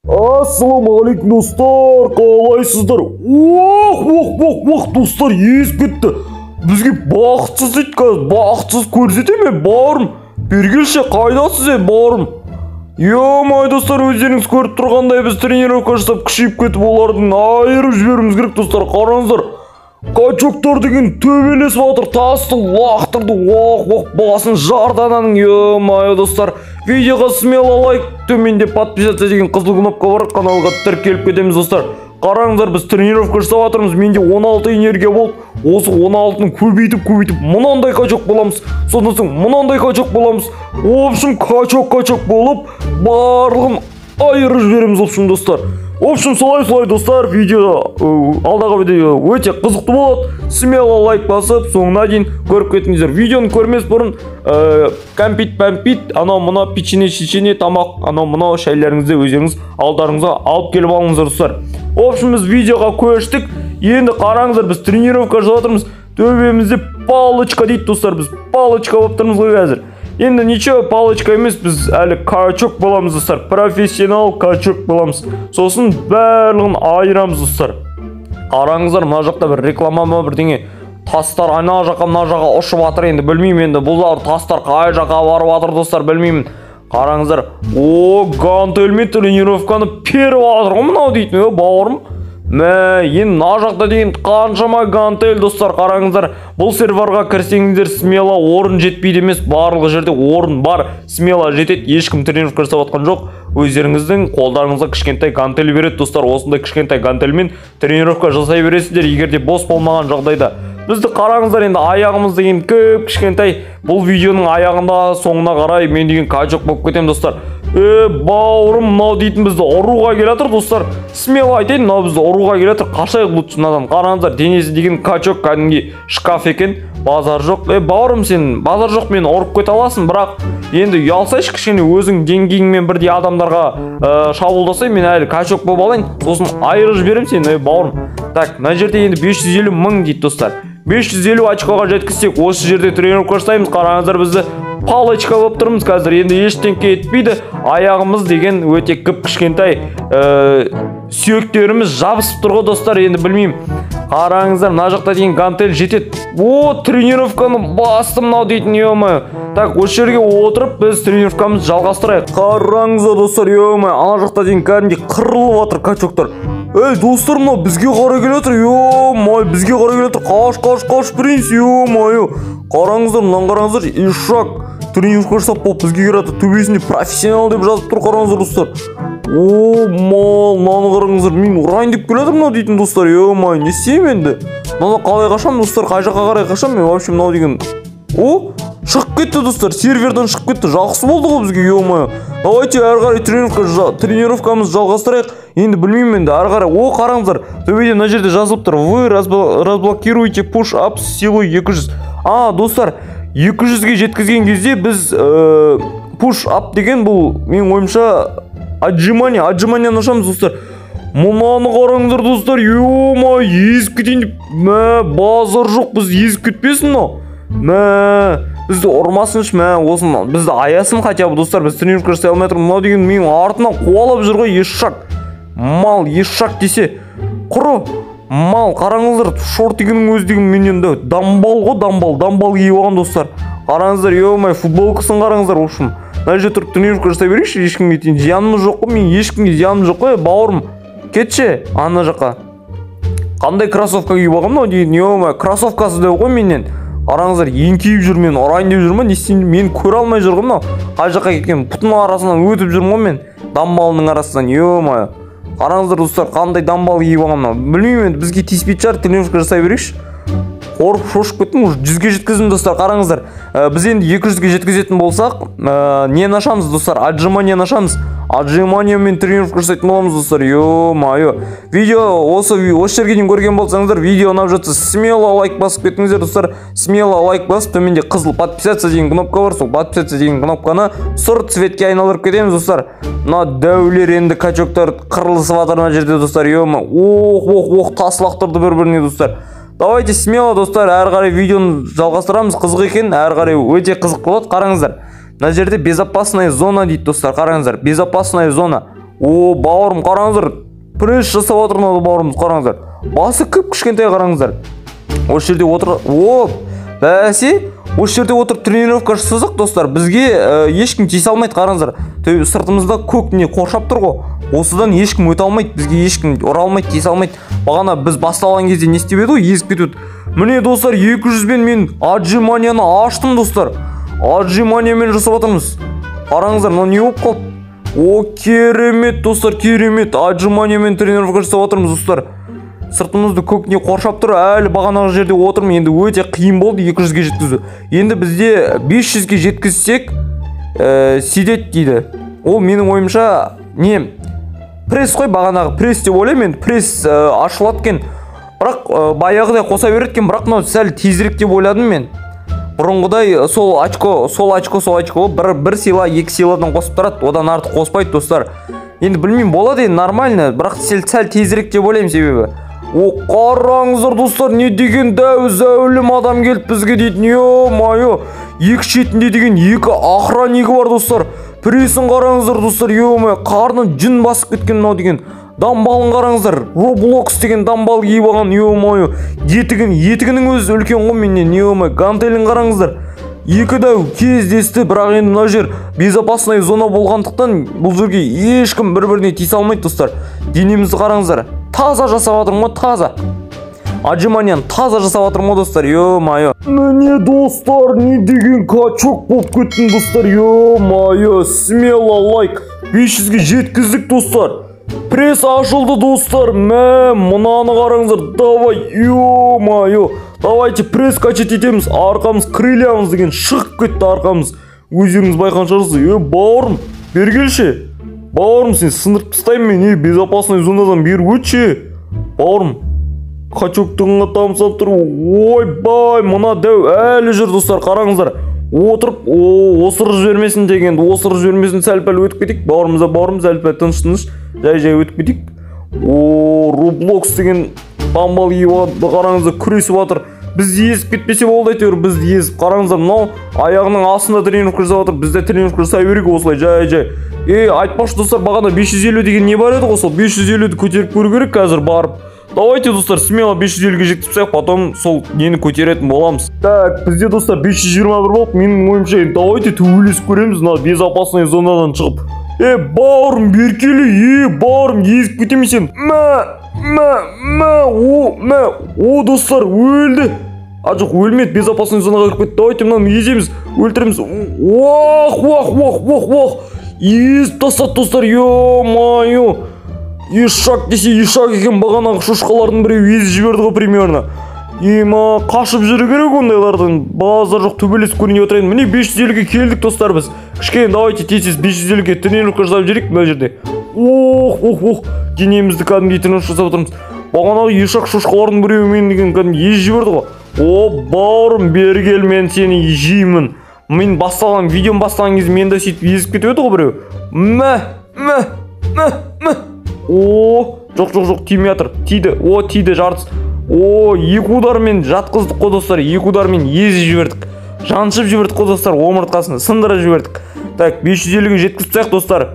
Ассалаумағалейкум достар, қалайсыздар? Достар, есіп кетті. Бізге бақытсыз дейді қазір, бақытсыз көрсете ме бауырым? Бергелше, қайдасыз бауырым? Май достар, өздеріңіз көріп тұрғандай біз тренировка жасап күшейіп кетіп олардың айырып жіберуіміз керек достар. Қараңыздар, качоктар деген төбелесіп жатыр, тасты лақтырды, басын жардананың. Май достар, видеоға смело лайк, төменде подписаться деген қызыл кнопка бар, каналға тіркеліп кетеміз достар. Қараңыздар, біз тренировка жасап жатырмыз, менде 16 энергия болып, осы 16-ны көбейтіп мынандай качок боламыз, содан соң мынандай качок боламыз. В общем, качок болып барлығын айырып жібереміз достар. В общем, солай достар, видео алдағы видео өте қызықты болады. Смело лайк басып, соңына дейін көріп кетіңіздер. Видеоны көрмес бұрын кәмпит, анау мынау печенье, тамақ, анау мынау шайларыңызды өздеріңіз алдарыңызға алып келіп алыңыздар достар. В общем, біз видеоға көштік. Енді қараңыздар, біз тренировка жасап жатырмыз. Төбемізде палочка дейді достар, біз палочка болып тұрмыз ғой қазір. Енді ничего, палочка емес, біз әлі качок боламыз достар, профессионал качок боламыз. Сосын барлығын айырамыз достар. Қараңыздар, мына жақта бір реклама ма бірдеңе, тастар ана жаққа ұшып жатыр. Енді білмеймін, енді бұл тастар қай жаққа барып жатыр достар, білмеймін. Қараңыздар, гантельмен тренировканы періп жатыр ғой мынау дейтін, бауырым. Енді мына жақта деген қаншама гантель достар. Қараңыздар, бұл серверға кірсеңіздер смело орын жетпейді емес, барлығы жерде орын бар, смело жетеді. Ешкім тренировка жасап жатқан жоқ. Өздеріңіздің қолдарыңызға кішкентай гантель береді достар. Осындай кішкентай гантельмен тренировка жасай бересіздер, егер де бос болмаған жағдайда. Бізді қараңыздар, енді аяғымыз деген көп кішкентай. Бұл видеоның аяғында соңына қарай мен деген качок болып кетем достар. Бауырым, мынау дейтін бізді ұруға келатыр достар. Смело айтайын, мынау бізді ұруға келатыр. Қашайық лучше мынадан. Қараңыздар, денесі деген качок кәдімгі шкаф екен. Базар жоқ. Бауырым, сен базар жоқ, мені ұрып кете аласың, бірақ енді ұялсайшы кішкене, өзің деңгейіңмен бірдей адамдарға шабуылдасай, мен әлі качок болып алайын, сосын айырып жіберем сені, бауырым. Так, мына жерде енді 550 мың дейді достар. 550 очкоға жеткізсек, осы жерде тренировка жасаймыз. Қараңыздар, бізді палочка болып тұрмыз қазір. Енді ештеңке етпейді. Аяғымыз деген өте көп кішкентай, сүйектеріміз жабысып тұр ғой достар. Енді білмеймін. Қараңыздар, мына жақта деген гантель жетеді. Тренировканы бастым мынау дейтін, ё-мое. Так, осы жерге отырып біз тренировкамызды жалғастырайық. Қараңыздар достар, ё-мое, ана жақта деген кәдімгі қырылып жатыр качоктар. Достар, мынау бізге қарай келатыр, ё-мое, бізге қарай келатыр. Қаш принц, ё-мое. Қараңыздар, мынаны қараңыздар, ишак тренировка жасап болып бізге келатыр. Төбесінде профессионал деп жазып тұр, қараңыздар достар. Мынаны қараңыздар, мен ұрайын деп келатыр мынау дейтін достар, ё-мое, не істеймін енді? Мынаны қалай қашам достар, қай жаққа қарай қашам мен? Вообще мынау деген шығып кетті достар, серверден шығып кетті. Жақсы болды ғой бізге, ё-мое. Давайте әрі қарай тренировкамызды жалғастырайық. Енді білмеймін енді әрі қарай. қараңыздар, төбеде мына жерде жазылып тұр. Вы разблокируете push-up с силой 200. Достар, 200-ге жеткізген кезде біз push-up деген бұл, мен ойымша, отжимание ашамыз достар. Мұнаны қараңыздар достар, ё-мое, езіп кетейін деп. Базар жоқ, біз езіп кетпесін мынау. Бізді ұрмасыншы, осыны бізді аясын хотя бы достар, біз тренировка жасай алмай тұрмыз. Мынау деген мен артынан қуалап жүр ғой, ешшак. Мал, ешшак десе, құры мал. Қараңыздар, шорт дегеннің өзі деген менен де дамбал ғой, дамбал киіп алған достар. Қараңыздар, ё-мое, футболкасын қараңыздар. В общем, мына жерде тұрып тренировка жасай берейікші, ешкімге тиін зиянымыз жоқ қой, мен ешкімге зияным жоқ қой, бауырым. Кетші, ана жаққа. Қандай кроссовка киіп алған мынау деген, ё-мое, кроссовкасы деп ғой менен. Қараңыздар, еңкейіп жүр, мен ұрайын деп жүрмін, не істеймін, мен көре алмай жүрмін мынау. Қай жаққа кеткен, пұтының арасынан өтіп жүрмін ғой мен, дамбалының арасынан, ё-мое. Қараңыздар достар, қандай дамбал киіп алған мынау. Білмеймін, бізге тиіспейтін шығар, тренировка жасай берейікші. Қорып шошып кеттім, уже 100-ге жеткіздім достар. Қараңыздар, біз енді 200-ге жеткізетін болсақ, не нашамыз достар, отжимание нашамыз. Отжимание мен тренировка жасайтын боламыз достар. Ё-мое. Видео осы жерге дейін көрген болсаңыздар, видео ұнап жатса смело лайк басып кетіңіздер достар. Смело лайк басып, төменде қызыл подписаться деген кнопка бар, сол подписаться деген кнопканы сұр цветке айналдырып кетеміз достар. Мына дәулер енді качоктар қырылысып жатыр мына жерде достар. Ё-мое. Тас лақтырды бір-біріне достар. Давайте смело достар, әрі қарай видеоны жалғастырамыз. Қызық екен, әрі қарай өте қызық болады. Қараңыздар, мына жерде безопасная зона дейді достар. Қараңыздар, безопасная зона. О, бауырым қараңыздар. Пресс жасап отыр мына бауырымыз, қараңыздар. Басы кішкентай қараңыздар. Осы жерде отыр. О, бәсе, осы жерде отырып тренировка жасасақ достар, бізге ешкім тиісе алмайды, қараңыздар. Сыртымызда көк не қоршап тұр ғой. Осыдан ешкім өте алмайды, бізге ешкім ұра алмайды, тиісе алмайды. Бағана біз басталған кезде не істеп еді ғой, езіп кетеді. Міне достар, 200-бен мен отжиманияны аштым достар. Отжиманиямен жасап жатырмыз. Қараңыздар, мына не болып қалды? О, керемет достар, керемет. Отжиманиямен тренировка жасап жатырмыз достар. Сыртымызды көк не қоршап тұр. Әлі бағанағы жерде отырмын. Енді өте қиын болды 200-ге жеткізу. Енді бізде 500-ге жеткізсек, сидет дейді. Ол менің ойымша не? Пресс қой, бағанағы пресс деп ойлаймын. Пресс ашылады екен. Бірақ баяғыдай қоса береді екен, бірақ мынау сәл тезірек деп ойладым мен. Бұрынғыдай сол очко бір сила 2 силадан қосып тұрады, одан артық қоспайды достар. Енді білмеймін, болады енді нормально, бірақ сәл тезірек деп ойлаймын себебі. О, қараңыздар достар, не деген зәулім адам келді бізге дейді. Ё-майо, екі шетінде деген 2 охраннигі бар достар. Прессін қараңыздар достар, ё-майо, қарны жүн басып кеткен мынау деген. Дамбалын қараңыздар, Roblox деген дамбал киіп алған, ё-майо. Етігінің өзі үлкен ғой менен, ё-майо. Гантелін қараңыздар. 2 дәу кездесті, бірақ енді мына жер безопасный зона болғандықтан бұл жерге ешкім бір-біріне тиісе алмайды достар. Денемізді қараңыздар. Таза жасап жатырмын ғой, таза. Отжиманияны таза жасап жатырмын ғой достар, ё-майо. Міне достар, не деген качок болып кеттім достар, ё-майо. Смело лайк. 500-ге жеткіздік достар. Пресс ашылды достар. Мынаны қараңыздар. Давай, ё-майо. Давайте пресс качать етеміз. Арқамыз крыльямыз деген шығып кетті арқамыз. Өздеріңіз байқан шығарсыз. Бауырым, бергелші. Бауырым, сен сындырып тастаймын мен. Безопасный зонадан бері өтші. Бауырым, качоктығыңа тамсап тұр. Ойбай, мына дәу әлі жүр достар, қараңыздар. Отырып, осырып жібермесін деген, осырып жібермесін, сәл-пәл өтіп кетейік. Бауырымыз сәл-пәл тыныш, жай өтіп кетейік. Roblox деген дамбал киіп қараңыздар, күресіп жатыр. Біз езіп кетпесе болды әйтеуір, біз езіп. Қараңыздар, мынау аяғының астында тренировка жасап жатыр. Бізде тренировка жасай берейік осылай, жай. Айтпақшы достар, бағана 550 деген не бар еді ғой, сол 550-ді көтеріп көру керек қазір барып. Давайте достар, смело 550-ге жеткізсек, потом сол нені көтеретін боламыз. Так, бізде достар 521 болып, менің ойымша, давайте төбелесіп көреміз, мына безопасный зонадан шығып. Бауырым, беркелі, бауырым, езіп кетемесен. О, достар, өлді. Жоқ, өлмеді, безопасный зонаға кіріп кетті. Давайте мынаны еземіз, өлтіреміз. Езіп тастады достар, ё-майо. Ешак десе ешак екен, бағанағы шошқалардың біреу езіп жіберді ғой примерно. Қашып жүру керек ондайлардан. Базар жоқ, төбелесіп көріне отырайын. Міне 550-ге келдік достар біз. Кішкене давайте тез 550-ге тренировка жасап жүрейік мына жерде. Денемізді кәдімгідей тренировка жасап отырмыз. Бағанағы ешак шошқалардың біреу мен деген кәдімгі езіп жіберді ғой. О, бауырым, бері кел, мен сені жеймін. Мен видеом бастаған кезде мен де сөйтіп езіп кетіп еді ғой біреу. Жоқ, тимей жатыр. Тиді жартыс. 2 удармен жатқыздық қой достар, 2 удармен езіп жібердік. Жаншып жібердік қой достар, омыртқасын сындырып жібердік. Так, 550-ге жеткізсек достар.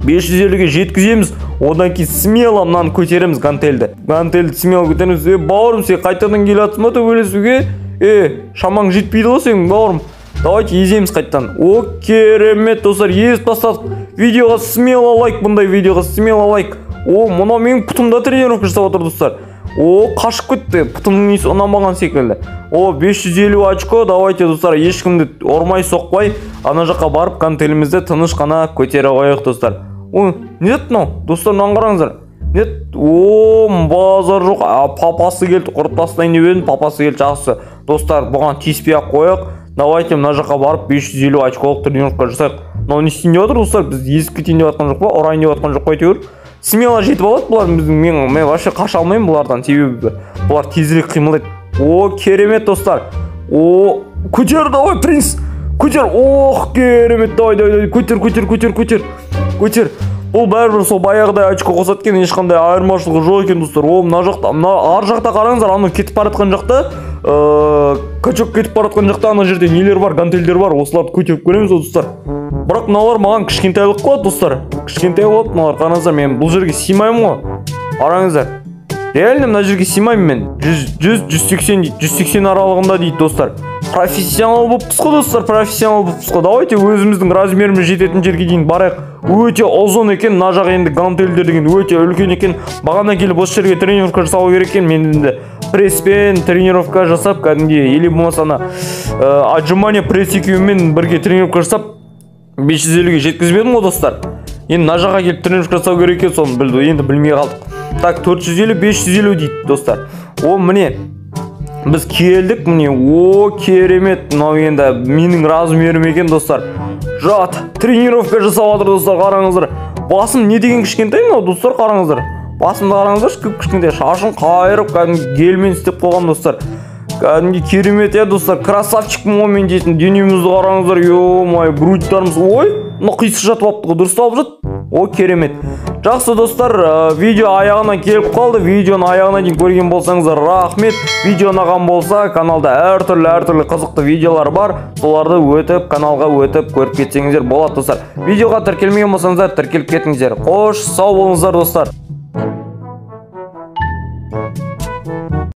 550-ге жеткіземіз, одан кейін смело мынаны көтереміз гантельді. Гантельді смело көтереміз. Бауырым, сен қайтадан келе жатсың ба төбелесуге? Шамаң жетпейді ғой сен, бауырым. Давайте еземіз қайттан. О, керемет достар, езіп тастадық. Видеоға смело лайк, бұндай видеоға смело лайк. Мына менің пұтымда тренировка жасап отыр достар. Қашып кетті, пұтымның несі ұнамаған секілді. 550 очко, давайте достар, ешкімді ормай соқпай, ана жаққа барып гантелімізді тыныш қана көтере қойық достар. Нет мынау, достар, мынаны қараңыздар. Нет, базар жоқ, папасы келді, ұрып тастайын деп едім, папасы келді, жақсы. Достар, бұған тиіспей ақ қойық. Давайте мына жаққа барып 550 очколық тренировка жасайық. Мынау не істейін деп отыр достар, біз езіп кетейін деп жатқан жоқ па, ұрайын деп жатқан жоқ па әйтеуір. Смело жетіп алады бұлар, мен вообще қаша алмаймын бұлардан, себебі бұлар тезірек қимылдайды. Керемет достар. Көтер, давай, принц. Көтер. Керемет, давай, көтер. Бұл бәрібір сол баяғыдай очко қосады екен, ешқандай айырмашылығы жоқ екен достар. Мына жақта, ар жақта қараңыздар, ана кетіп бара жатқан жақта, качок кетіп бара жатқан жақта ана жерде нелер бар, гантельдер бар. Осыларды көтеріп көреміз достар. бірақ мыналар маған кішкентайлық қылады достар. Кішкентай болады мыналар. Қараңыздар, мен бұл жерге сыймаймын ғой. Қараңыздар. Реально мына жерге сыймаймын мен. 100-180 аралығында дейді достар. Профессионал болыппыз ғой достар, профессионал болыппыз ғой. Давайте өзіміздің размеріміз жететін жерге дейін барайық. Өте ұзын екен, мына жағы енді гантельдер деген өте үлкен екен. Бағана келіп осы жерге тренировка жасау керек екен. Мен енді пресспен тренировка жасап, кәдімгі или болмаса отжимание пресс екеуімен бірге тренировка жасап 550-ге жеткізбедім ғой достар. Енді мына жаққа келіп тренировка жасау керек екен, соны білді. Енді білмей қалдық. Так, 450-550 дейді достар. О, міне біз келдік, міне. О, керемет. Мынау енді менің размерім екен достар. Жат, тренировка жасап жатыр достар, қараңыздар. Басым не деген кішкентай мынау достар, қараңыздар. Басымды қараңыздар, кішкентай, шашын қайырып, кәдімгі гелмен істеп қойған достар. Кәдімгі керемет достар, красавчикпін ғой мен дейтін. Денемізді қараңыздар, ё-май, грудьтарымыз. Ой, мына қисық жатып алыпты ғой, дұрысталып жат. О, керемет. Жақсы достар, видео аяғына келіп қалды. Видеоны аяғына дейін көрген болсаңыздар рахмет. Видео ұнаған болса, каналда әртүрлі қызықты видеолар бар. Соларды каналға өтіп көріп кетсеңіздер болады достар. Видеоға тіркелмеген болсаңыздар, тіркеліп кетіңіздер. Қош, сау болыңыздар достар.